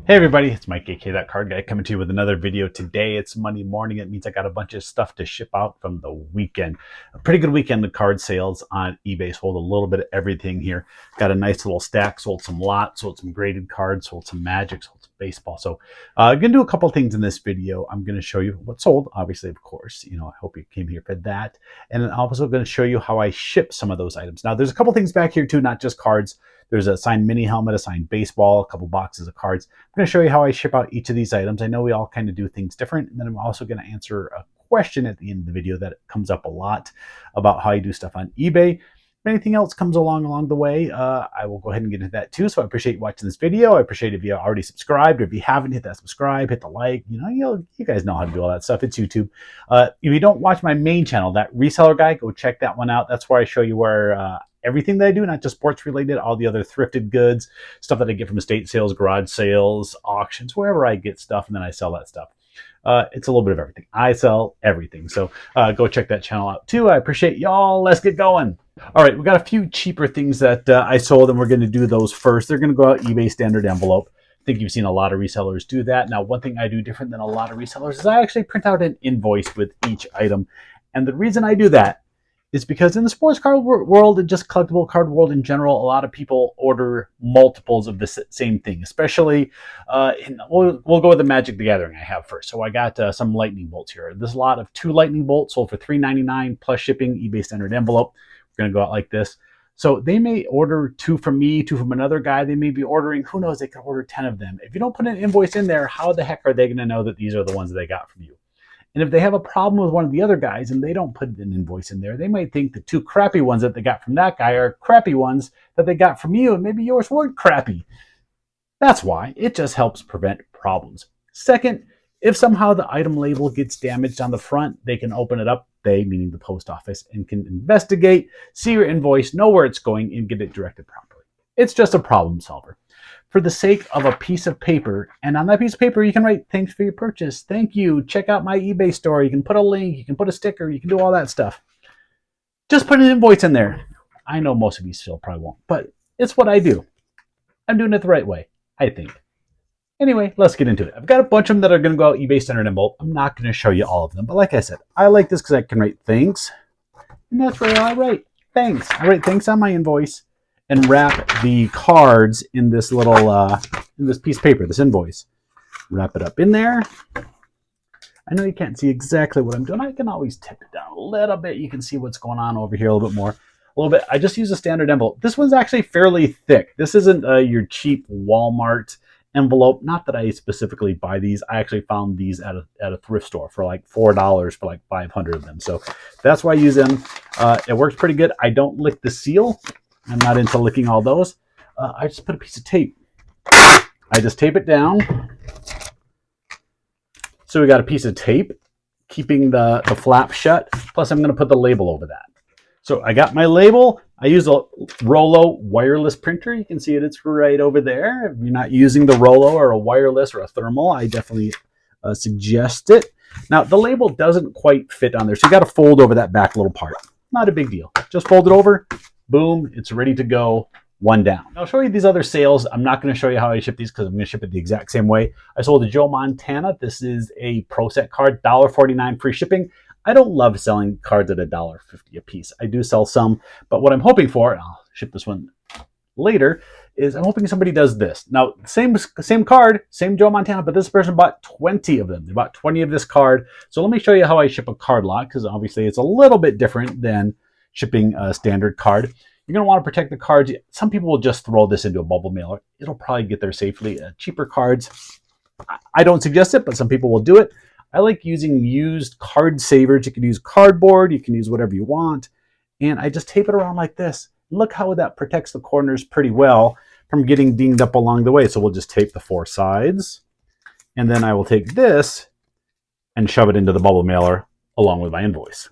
Hey everybody, it's Mike, aka That Card Guy, coming to you with another video. Today it's Monday morning. It means I got a bunch of stuff to ship out from the weekend. A pretty good weekend of card sales on eBay. Sold a little bit of everything here. Got a nice little stack. Sold some lots, sold some graded cards, sold some Magic, sold some baseball. So I'm going to do a couple things in this video. I'm going to show you what sold, obviously, of course. You know, I hope you came here for that. And I'm also going to show you how I ship some of those items. Now, there's a couple things back here too, not just cards. There's a signed mini helmet, a signed baseball, a couple boxes of cards. I'm going to show you how I ship out each of these items. I know we all kind of do things different. And then I'm also going to answer a question at the end of the video that comes up a lot about how I do stuff on eBay. If anything else comes along the way, I will go ahead and get into that too. So I appreciate you watching this video. I appreciate if you already subscribed, or if you haven't, hit that subscribe, hit the like. You guys know how to do all that stuff. It's YouTube. If you don't watch my main channel, that reseller guy, go check that one out. That's where I show you where everything that I do, not just sports related, all the other thrifted goods, stuff that I get from estate sales, garage sales, auctions, wherever I get stuff, and then I sell that stuff. It's a little bit of everything. I sell everything. So go check that channel out too. I appreciate y'all. Let's get going. All right, we got a few cheaper things that I sold, and we're going to do those first. They're going to go out eBay standard envelope. I think you've seen a lot of resellers do that. Now, one thing I do different than a lot of resellers is I actually print out an invoice with each item. And the reason I do that is because in the sports card world and just collectible card world in general, a lot of people order multiples of the same thing, especially we'll go with the Magic the Gathering I have first. So I got some lightning bolts here. This lot of 2 lightning bolts sold for $3.99 plus shipping, eBay standard envelope. We're going to go out like this. So they may order 2 from me, 2 from another guy. They may be ordering, who knows, they could order 10 of them. If you don't put an invoice in there, how the heck are they going to know that these are the ones that they got from you? And if they have a problem with one of the other guys and they don't put an invoice in there, they might think the 2 crappy ones that they got from that guy are crappy ones that they got from you, and maybe yours weren't crappy. That's why. It just helps prevent problems. Second, if somehow the item label gets damaged on the front, they can open it up, they, meaning the post office, and can investigate, see your invoice, know where it's going, and get it directed properly. It's just a problem solver. For the sake of a piece of paper, and on that piece of paper you can write thanks for your purchase, thank you, check out my eBay store, you can put a link, you can put a sticker, you can do all that stuff. Just put an invoice in there. I know most of you still probably won't, but it's what I do. I'm doing it the right way, I think. Anyway, let's get into it. I've got a bunch of them that are going to go out eBay standard envelope. I'm not going to show you all of them, but like I said, I like this because I can write thanks, and that's where I write thanks. I write thanks on my invoice and wrap the cards in this little in this piece of paper, this invoice. Wrap it up in there. I know you can't see exactly what I'm doing. I can always tip it down a little bit. You can see what's going on over here a little bit more. A little bit. I just use a standard envelope. This one's actually fairly thick. This isn't your cheap Walmart envelope. Not that I specifically buy these. I actually found these at a thrift store for like $4 for like 500 of them. So that's why I use them. It works pretty good. I don't lick the seal. I'm not into licking all those. I just put a piece of tape. I just tape it down. So we got a piece of tape keeping the flap shut. Plus I'm going to put the label over that. So I got my label. I use a Rollo wireless printer. You can see it. It's right over there. If you're not using the Rollo or a wireless or a thermal, I definitely suggest it. Now the label doesn't quite fit on there. So you got to fold over that back little part. Not a big deal. Just fold it over. Boom, it's ready to go, one down. I'll show you these other sales. I'm not going to show you how I ship these because I'm going to ship it the exact same way. I sold a Joe Montana. This is a Pro Set card, $1.49 free shipping. I don't love selling cards at $1.50 a piece. I do sell some, but what I'm hoping for, and I'll ship this one later, is I'm hoping somebody does this. Now, same card, same Joe Montana, but this person bought 20 of them. They bought 20 of this card. So let me show you how I ship a card lot, because obviously it's a little bit different than shipping a standard card. You're going to want to protect the cards. Some people will just throw this into a bubble mailer. It'll probably get there safely. Cheaper cards, I don't suggest it, but some people will do it. I like using used card savers. You can use cardboard. You can use whatever you want. And I just tape it around like this. Look how that protects the corners pretty well from getting dinged up along the way. So we'll just tape the 4 sides. And then I will take this and shove it into the bubble mailer along with my invoice.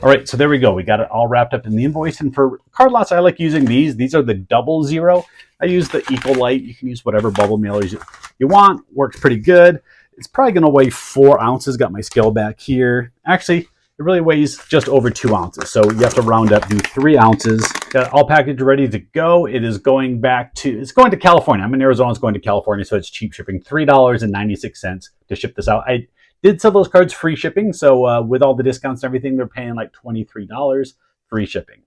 All right, so there we go. We got it all wrapped up in the invoice. And for card lots, I like using these. These are the 00. I use the Ecolite. You can use whatever bubble mailers you want. Works pretty good. It's probably going to weigh 4 ounces. Got my scale back here. Actually, it It really weighs just over 2 ounces. So you have to round up, do 3 ounces. Got it all packaged, ready to go. It is going it's going to California. I'm in Arizona, it's going to California, so it's cheap shipping. $3.96 to ship this out. I did sell those cards free shipping. So with all the discounts and everything, they're paying like $23 free shipping.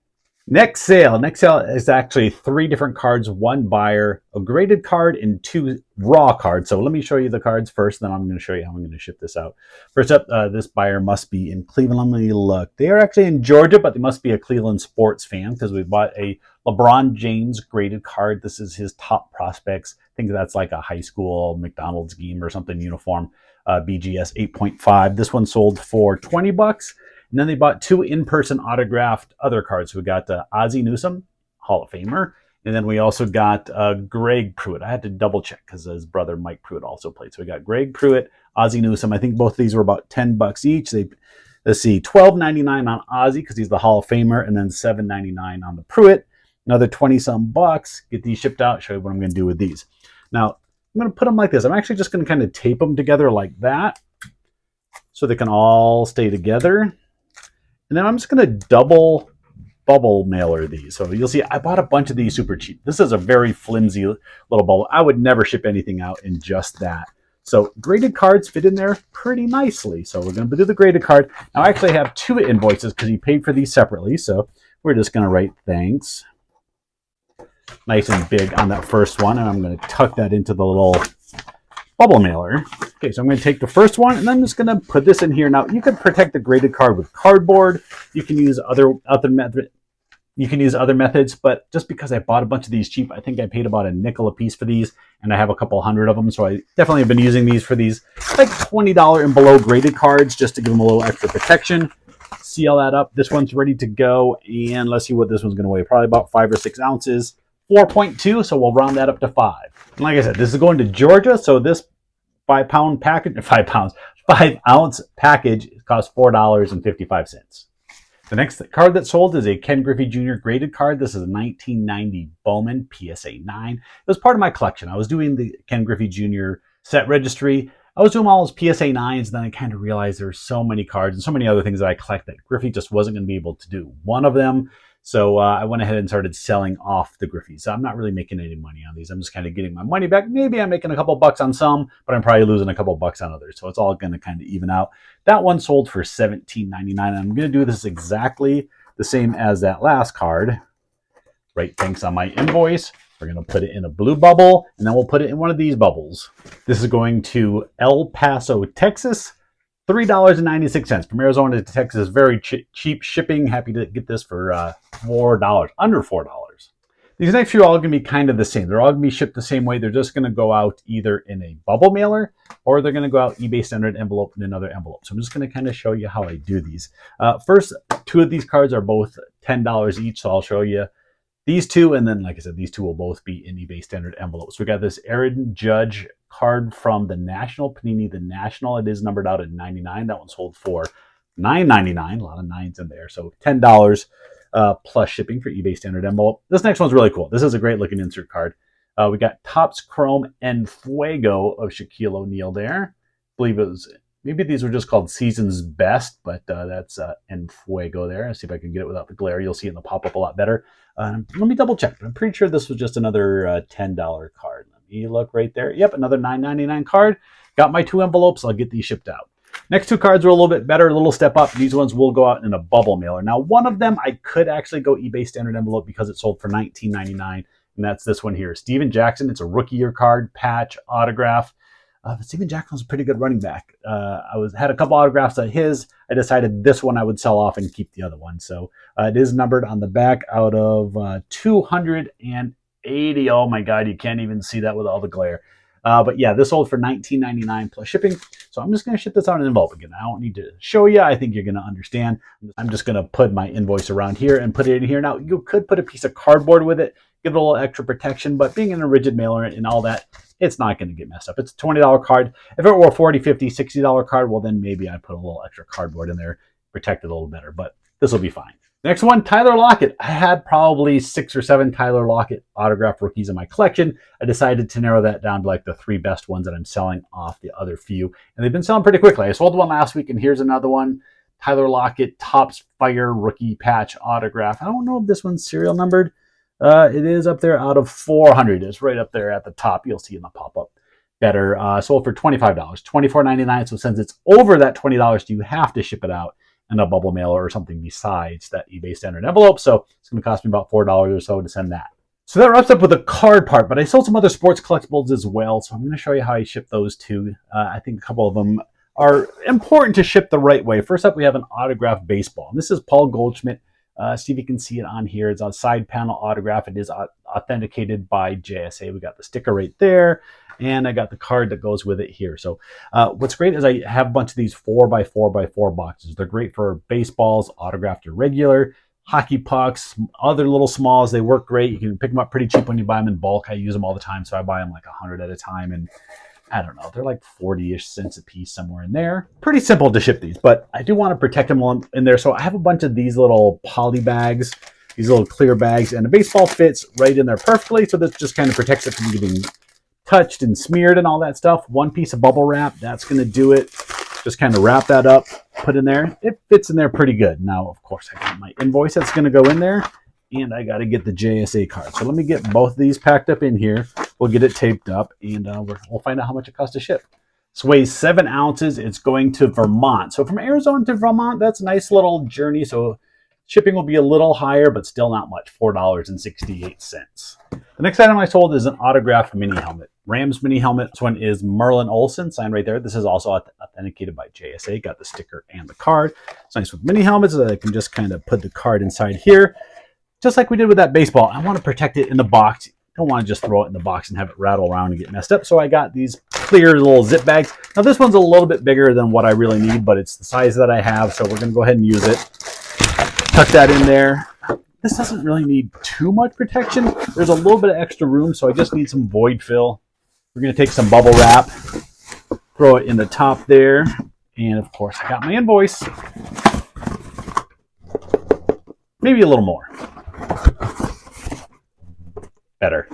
Next sale is actually 3 different cards, 1 buyer, a graded card, and 2 raw cards. So let me show you the cards first, then I'm going to show you how I'm going to ship this out. First up, this buyer must be in Cleveland. Let me look. They are actually in Georgia, but they must be a Cleveland sports fan because we bought a LeBron James graded card. This is his top prospects. I think that's like a high school McDonald's game or something uniform. BGS 8.5. This one sold for $20. And then they bought 2 in-person autographed other cards. We got Ozzie Newsome, Hall of Famer. And then we also got Greg Pruitt. I had to double check because his brother Mike Pruitt also played. So we got Greg Pruitt, Ozzie Newsome. I think both of these were about $10 each. Let's see, $12.99 on Ozzie because he's the Hall of Famer, and then $7.99 on the Pruitt. Another 20-some bucks. Get these shipped out. Show you what I'm going to do with these. Now, I'm going to put them like this. I'm actually just going to kind of tape them together like that so they can all stay together. And then I'm just going to double bubble mailer these. So you'll see I bought a bunch of these super cheap. This is a very flimsy little bubble. I would never ship anything out in just that. So graded cards fit in there pretty nicely. So we're going to do the graded card. Now I actually have 2 invoices because he paid for these separately. So we're just going to write thanks. Nice and big on that first one. And I'm going to tuck that into the little bubble mailer. Okay, so I'm going to take the first one and I'm just going to put this in here. Now you can protect the graded card with cardboard. You can use other methods, but just because I bought a bunch of these cheap, I think I paid about $0.05 a piece for these, and I have a couple hundred of them, so I definitely have been using these for these like $20 and below graded cards just to give them a little extra protection. Seal that up. This one's ready to go, and let's see what this one's going to weigh. Probably about 5 or 6 ounces. 4.2, so we'll round that up to 5. And like I said, this is going to Georgia, so this 5 ounce package costs $4.55. The next card that sold is a Ken Griffey Jr. graded card. This is a 1990 Bowman PSA 9. It was part of my collection. I was doing the Ken Griffey Jr. set registry. I was doing all his PSA 9s, and then I kind of realized there were so many cards and so many other things that I collect that Griffey just wasn't going to be able to do one of them. So I went ahead and started selling off the Griffies. So I'm not really making any money on these. I'm just kind of getting my money back. Maybe I'm making a couple bucks on some, but I'm probably losing a couple bucks on others. So it's all going to kind of even out. That one sold for $17.99. I'm going to do this exactly the same as that last card. Write thanks on my invoice. We're going to put it in a blue bubble, and then we'll put it in one of these bubbles. This is going to El Paso, Texas. $3.96 from Arizona to Texas. Very cheap shipping. Happy to get this for $4, under $4. These next few are all going to be kind of the same. They're all going to be shipped the same way. They're just going to go out either in a bubble mailer or they're going to go out eBay standard envelope in another envelope. So I'm just going to kind of show you how I do these. First, 2 of these cards are both $10 each, so I'll show you these 2, and then, like I said, these 2 will both be in eBay standard envelopes. We got this Aaron Judge card from the National, Panini the National. It is numbered out at 99. That one sold for $9.99. A lot of 9s in there. So $10 plus shipping for eBay standard envelope. This next one's really cool. This is a great looking insert card. We got Topps Chrome and Fuego of Shaquille O'Neal there. I believe it was, maybe these were just called Season's Best, but that's En Fuego there. Let's see if I can get it without the glare. You'll see it in the pop-up a lot better. Let me double check. I'm pretty sure this was just another $10 card. Let me look right there. Yep, another $9.99 card. Got my 2 envelopes. I'll get these shipped out. Next 2 cards are a little bit better, a little step up. These ones will go out in a bubble mailer. Now, one of them I could actually go eBay standard envelope because it sold for $19.99, and that's this one here. Steven Jackson. It's a rookie year card, patch, autograph. Steven Jackson's a pretty good running back. Had a couple autographs of his. I decided this one I would sell off and keep the other one. So it is numbered on the back out of 280. Oh my God, you can't even see that with all the glare. But yeah, this sold for $19.99 plus shipping. So I'm just going to ship this out in an envelope again. I don't need to show you. I think you're going to understand. I'm just going to put my invoice around here and put it in here. Now, you could put a piece of cardboard with it, give it a little extra protection, but being in a rigid mailer and all that, it's not going to get messed up. It's a $20 card. If it were a $40, $50, $60 card, well, then maybe I put a little extra cardboard in there, protect it a little better, but this will be fine. Next one, Tyler Lockett. I had probably 6 or 7 Tyler Lockett autographed rookies in my collection. I decided to narrow that down to like the 3 best ones that I'm selling off the other few. And they've been selling pretty quickly. I sold one last week, and here's another one. Tyler Lockett, Topps Fire rookie patch autograph. I don't know if this one's serial numbered. It is up there out of 400. It's right up there at the top. You'll see in the pop-up better. Sold for $25, $24.99. So since it's over that $20, you have to ship it out in a bubble mailer or something besides that eBay standard envelope. So it's going to cost me about $4 or so to send that. So that wraps up with the card part, but I sold some other sports collectibles as well. So I'm going to show you how I ship those too. I think a couple of them are important to ship the right way. First up, we have an autographed baseball. And this is Paul Goldschmidt. See if you can see it on here. It's a side panel autograph. It is authenticated by JSA. We got the sticker right there, and I got the card that goes with it here. So what's great is I have a bunch of these 4x4x4 boxes. They're great for baseballs, autographed or regular, hockey pucks, other little smalls. They work great. You can pick them up pretty cheap when you buy them in bulk. I use them all the time, so I buy them like 100 at a time, and I don't know, they're like 40-ish cents a piece, somewhere in there. Pretty simple to ship these, but I do want to protect them while I'm in there. So I have a bunch of these little poly bags, these little clear bags, and the baseball fits right in there perfectly. So this just kind of protects it from getting touched and smeared and all that stuff. One piece of bubble wrap, that's going to do it. Just kind of wrap that up, put in there. It fits in there pretty good. Now, of course, I got my invoice that's going to go in there, and I got to get the JSA card. So let me get both of these packed up in here. We'll get it taped up, and we'll find out how much it costs to ship. This weighs 7 ounces. It's going to Vermont. So from Arizona to Vermont, that's a nice little journey. So shipping will be a little higher, but still not much, $4.68. The next item I sold is an autographed mini helmet. Rams mini helmet. This one is Merlin Olsen, signed right there. This is also authenticated by JSA. Got the sticker and the card. It's nice with mini helmets that I can just kind of put the card inside here. Just like we did with that baseball, I want to protect it in the box. Don't want to just throw it in the box and have it rattle around and get messed up. So I got these clear little zip bags. Now this one's a little bit bigger than what I really need, but it's the size that I have. So we're going to go ahead and use it. Tuck that in there. This doesn't really need too much protection. There's a little bit of extra room, so I just need some void fill. We're going to take some bubble wrap, throw it in the top there. And of course, I got my invoice. Maybe a little more. Better.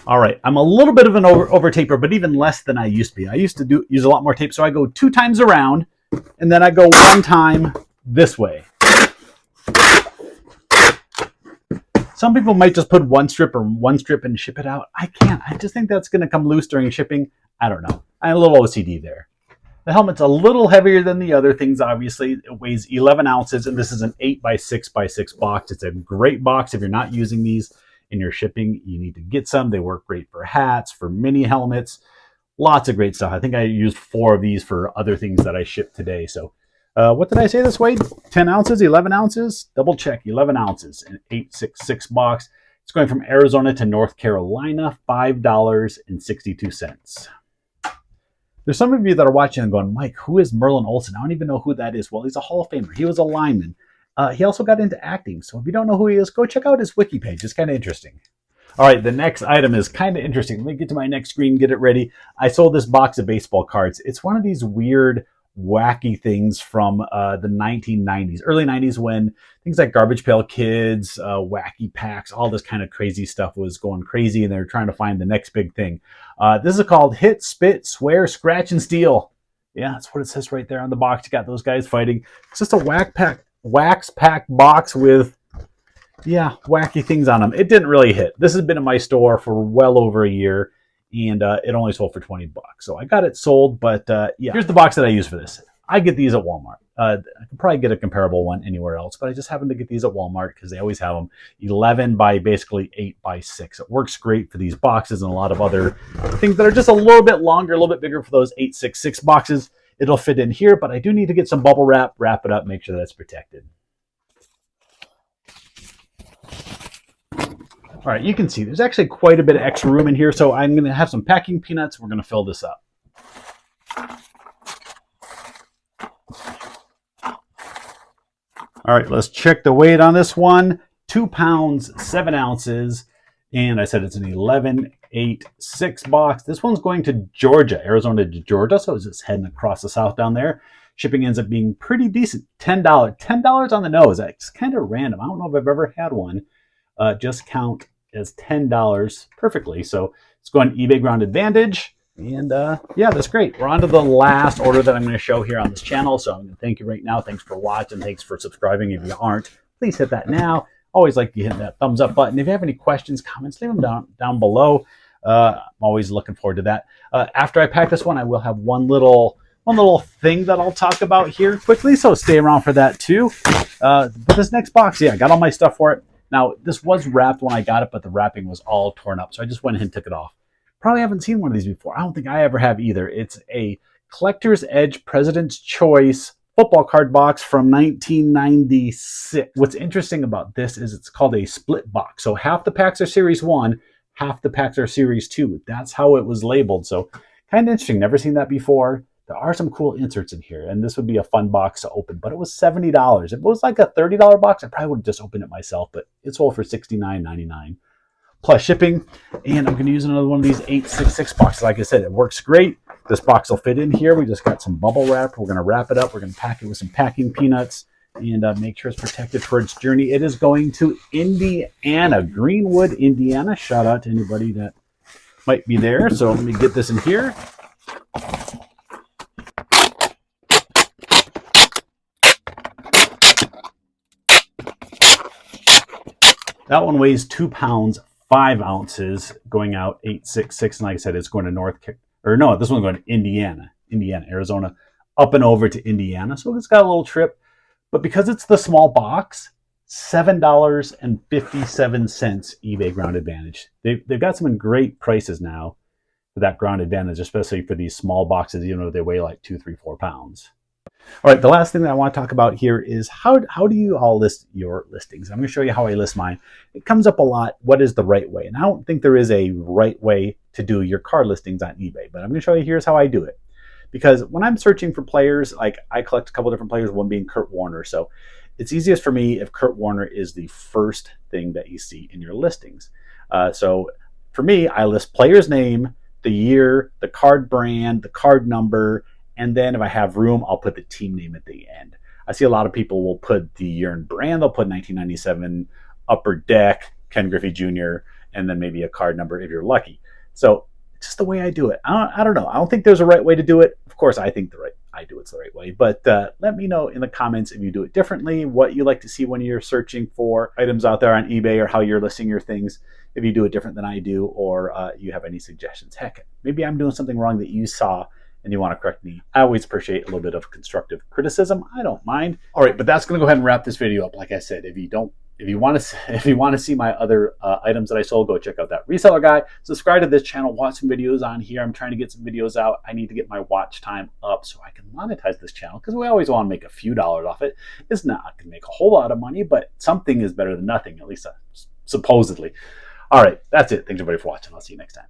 All right, I'm a little bit of an over taper, but even less than I used to be. I used to use a lot more tape, so I go 2 times around, and then I go 1 time this way. Some people might just put 1 strip and ship it out. I can't. I just think that's going to come loose during shipping. I don't know. I'm a little OCD there. The helmet's a little heavier than the other things, obviously. It weighs 11 ounces, and this is an 8x6x6 box. It's a great box if you're not using these in your shipping. You need to get some. They work great for hats, for mini helmets, lots of great stuff. I think I used 4 of these for other things that I shipped today. So what did I say this weighed? 10 ounces, 11 ounces? Double check, 11 ounces, an 866 box. It's going from Arizona to North Carolina, $5.62. There's some of you that are watching and going, Mike, who is Merlin Olsen? I don't even know who that is. Well, he's a Hall of Famer. He was a lineman. He also got into acting. So if you don't know who he is, go check out his wiki page. It's kind of interesting. All right, the next item is kind of interesting. Let me get to my next screen, get it ready. I sold this box of baseball cards. It's one of these weird, wacky things from the 1990s, early 90s, when things like Garbage Pail Kids, wacky packs, all this kind of crazy stuff was going crazy, and they're trying to find the next big thing. This is called Hit, Spit, Swear, Scratch, and Steal. Yeah, that's what it says right there on the box. You got those guys fighting. It's just a wax pack box with, yeah, wacky things on them. It didn't really hit. This has been in my store for well over a year, and it only sold for $20. So I got it sold, but yeah. Here's the box that I use for this. I get these at Walmart. I could probably get a comparable one anywhere else, but I just happen to get these at Walmart because they always have them 11 by basically 8x6. It works great for these boxes and a lot of other things that are just a little bit longer, a little bit bigger for those 866 boxes. It'll fit in here, but I do need to get some bubble wrap, wrap it up, make sure that it's protected. All right, you can see there's actually quite a bit of extra room in here, so I'm going to have some packing peanuts. We're going to fill this up. All right, let's check the weight on this one. 2 pounds, 7 ounces, and I said it's an 11.86 box. This one's going to Georgia, Arizona to Georgia, so it's just heading across the south down there. Shipping ends up being pretty decent, $10. $10 on the nose. It's kind of random. I don't know if I've ever had one just count as $10 perfectly. So let's go on eBay Ground Advantage. And yeah, that's great. We're on to the last order that I'm going to show here on this channel. So I'm going to thank you right now. Thanks for watching. Thanks for subscribing. If you aren't, please hit that now. Always like to hit that thumbs up button. If you have any questions, comments, leave them down below. I'm always looking forward to that. After I pack this one, I will have one little thing that I'll talk about here quickly. So stay around for that too. But this next box, yeah, I got all my stuff for it. Now, this was wrapped when I got it, but the wrapping was all torn up. So I just went ahead and took it off. Probably haven't seen one of these before. I don't think I ever have either. It's a Collector's Edge President's Choice football card box from 1996. What's interesting about this is it's called a split box. So half the packs are Series 1, half the packs are Series 2. That's how it was labeled. So kind of interesting. Never seen that before. There are some cool inserts in here, and this would be a fun box to open, but it was $70. If it was like a $30 box, I probably would have just opened it myself, but it sold for $69.99. Plus shipping, and I'm going to use another one of these 866 boxes. Like I said, it works great. This box will fit in here. We just got some bubble wrap. We're going to wrap it up. We're going to pack it with some packing peanuts and make sure it's protected for its journey. It is going to Indiana, Greenwood, Indiana. Shout out to anybody that might be there. So let me get this in here. That one weighs 2 pounds. 5 ounces, going out 866, and like I said, it's going to this one's going to Indiana, Arizona, up and over to Indiana. So it's got a little trip, but because it's the small box, $7.57 eBay Ground Advantage. They've got some great prices now for that Ground Advantage, especially for these small boxes, even though they weigh like 2, 3, 4 pounds. All right, the last thing that I want to talk about here is how do you all list your listings? I'm going to show you how I list mine. It comes up a lot, what is the right way? And I don't think there is a right way to do your card listings on eBay, but I'm going to show you here's how I do it. Because when I'm searching for players, like I collect a couple different players, one being Kurt Warner. So it's easiest for me if Kurt Warner is the first thing that you see in your listings. So for me, I list player's name, the year, the card brand, the card number, and then if I have room, I'll put the team name at the end. I see a lot of people will put the year and brand. They'll put 1997 Upper Deck, Ken Griffey Jr., and then maybe a card number if you're lucky. So it's just the way I do it. I don't know. I don't think there's a right way to do it. Of course, I think I do it's the right way. But let me know in the comments if you do it differently, what you like to see when you're searching for items out there on eBay, or how you're listing your things, if you do it different than I do, or you have any suggestions. Heck, maybe I'm doing something wrong that you saw and you want to correct me. I always appreciate a little bit of constructive criticism. I don't mind. All right, but that's going to go ahead and wrap this video up. Like I said, if you want to see my other items that I sold, go check out that reseller guide. Subscribe to this channel. Watch some videos on here. I'm trying to get some videos out. I need to get my watch time up so I can monetize this channel, because we always want to make a few dollars off it. It's not going to make a whole lot of money, but something is better than nothing, at least supposedly. All right, that's it. Thanks everybody for watching. I'll see you next time.